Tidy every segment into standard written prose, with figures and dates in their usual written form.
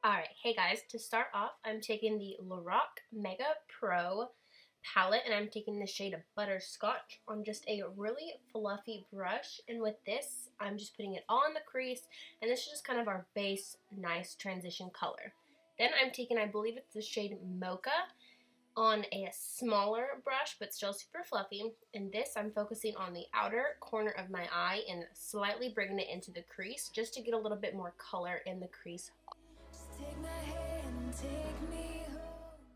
Alright, hey guys, to start off, I'm taking the Lorac Mega Pro palette and I'm taking the shade of Butterscotch on just a really fluffy brush, and with this, I'm just putting it all in the crease, and this is just kind of our base, nice transition color. Then I'm taking, I believe it's the shade Mocha, on a smaller brush, but still super fluffy, and this I'm focusing on the outer corner of my eye and slightly bringing it into the crease, just to get a little bit more color in the crease.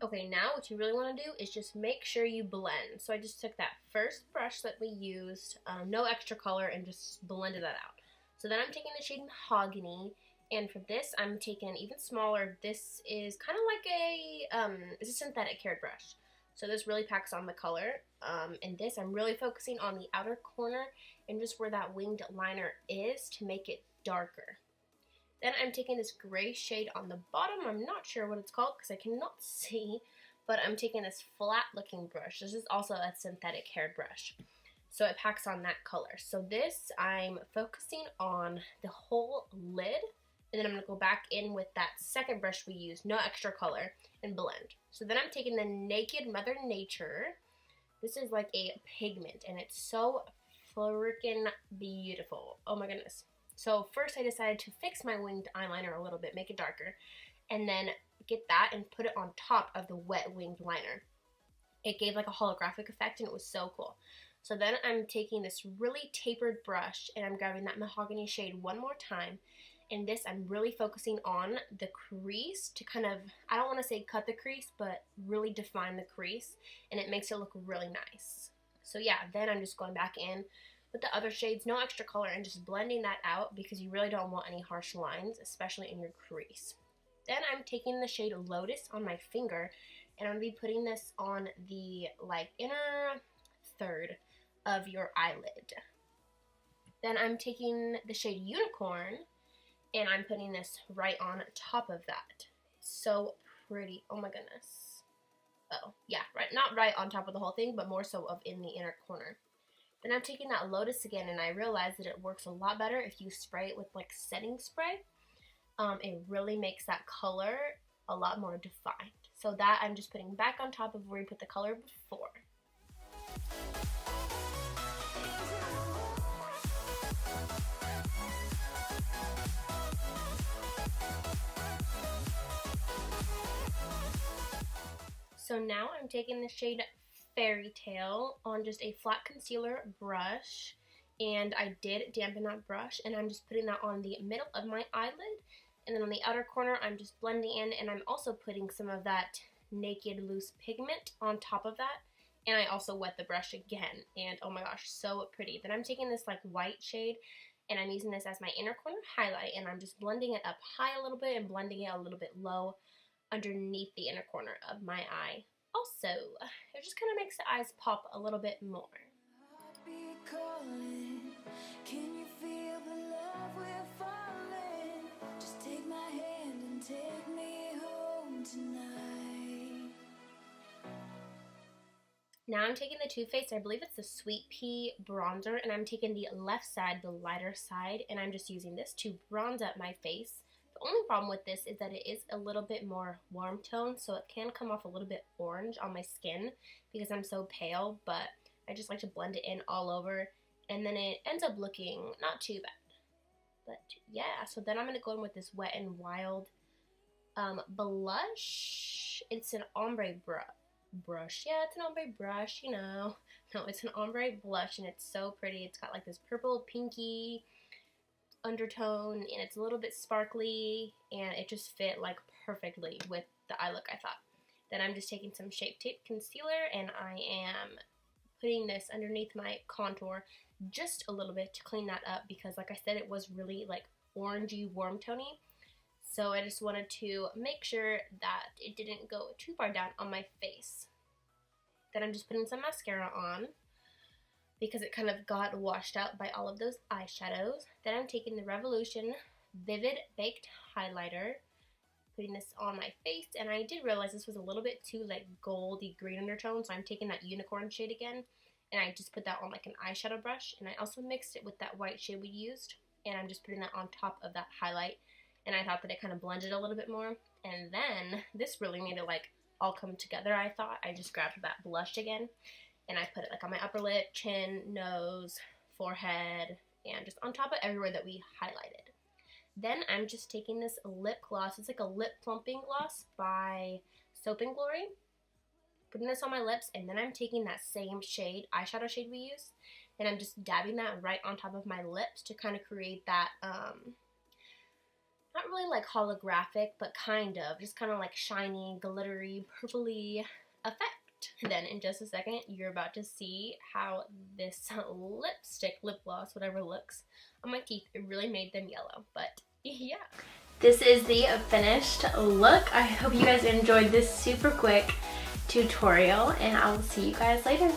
Okay, now what you really want to do is just make sure you blend. So I just took that first brush that we used, no extra color, and just blended that out. So then I'm taking the shade Mahogany, and for this I'm taking even smaller. This is kind of like it's a synthetic hairbrush. So this really packs on the color. And this I'm really focusing on the outer corner and just where that winged liner is to make it darker. Then I'm taking this gray shade on the bottom. I'm not sure what it's called because I cannot see, but I'm taking this flat looking brush. This is also a synthetic hairbrush, so it packs on that color. So this, I'm focusing on the whole lid, and then I'm going to go back in with that second brush we used, no extra color, and blend. So then I'm taking the Naked Mother Nature. This is like a pigment, and it's so freaking beautiful. Oh my goodness. So first I decided to fix my winged eyeliner a little bit, make it darker, and then get that and put it on top of the wet winged liner. It gave like a holographic effect and it was so cool. So then I'm taking this really tapered brush and I'm grabbing that Mahogany shade one more time. And this I'm really focusing on the crease to kind of, I don't want to say cut the crease, but really define the crease, and it makes it look really nice. So yeah, then I'm just going back in with the other shades, no extra color, and just blending that out because you really don't want any harsh lines, especially in your crease. Then I'm taking the shade Lotus on my finger, and I'm going to be putting this on the inner third of your eyelid. Then I'm taking the shade Unicorn, and I'm putting this right on top of that. So pretty. Oh my goodness. Oh, yeah, right, not right on top of the whole thing, but more so of in the inner corner. Then I'm taking that Lotus again, and I realized that it works a lot better if you spray it with like setting spray. It really makes that color a lot more defined. So that I'm just putting back on top of where you put the color before. So now I'm taking the shade Fairy Tale on just a flat concealer brush, and I did dampen that brush, and I'm just putting that on the middle of my eyelid, and then on the outer corner I'm just blending in, and I'm also putting some of that Naked Loose pigment on top of that, and I also wet the brush again, and oh my gosh, so pretty. Then I'm taking this like white shade, and I'm using this as my inner corner highlight, and I'm just blending it up high a little bit and blending it a little bit low underneath the inner corner of my eye. Also, it just kind of makes the eyes pop a little bit more. Can you feel the love we're falling? Just take my hand and take me home tonight. Now I'm taking the Too Faced, I believe it's the Sweet Pea bronzer, and I'm taking the left side, the lighter side, and I'm just using this to bronze up my face. The only problem with this is that it is a little bit more warm tone, so it can come off a little bit orange on my skin because I'm so pale, but I just like to blend it in all over, and then it ends up looking not too bad. But yeah, so then I'm going to go in with this Wet n Wild blush. It's an ombre brush. Yeah, it's an ombre brush, you know. No, it's an ombre blush, and it's so pretty. It's got like this purple, pinky undertone, and it's a little bit sparkly, and it just fit like perfectly with the eye look, I thought. Then I'm just taking some Shape Tape concealer, and I am putting this underneath my contour just a little bit to clean that up because, like I said, it was really like orangey, warm tony. So I just wanted to make sure that it didn't go too far down on my face. Then I'm just putting some mascara on because it kind of got washed out by all of those eyeshadows. Then I'm taking the Revolution Vivid Baked Highlighter, putting this on my face, and I did realize this was a little bit too like goldy green undertone, so I'm taking that Unicorn shade again, and I just put that on like an eyeshadow brush, and I also mixed it with that white shade we used, and I'm just putting that on top of that highlight, and I thought that it kind of blended a little bit more. And then this really made it like all come together. I thought I just grabbed that blush again, and I put it like on my upper lip, chin, nose, forehead, and just on top of everywhere that we highlighted. Then I'm just taking this lip gloss. It's like a lip plumping gloss by Soap and Glory. Putting this on my lips, and then I'm taking that same shade, eyeshadow shade we used, and I'm just dabbing that right on top of my lips to kind of create that, not really like holographic, but kind of, just kind of like shiny, glittery, purpley effect. And then in just a second, you're about to see how this lipstick, lip gloss, whatever looks on my teeth, it really made them yellow. But yeah. This is the finished look. I hope you guys enjoyed this super quick tutorial, and I will see you guys later.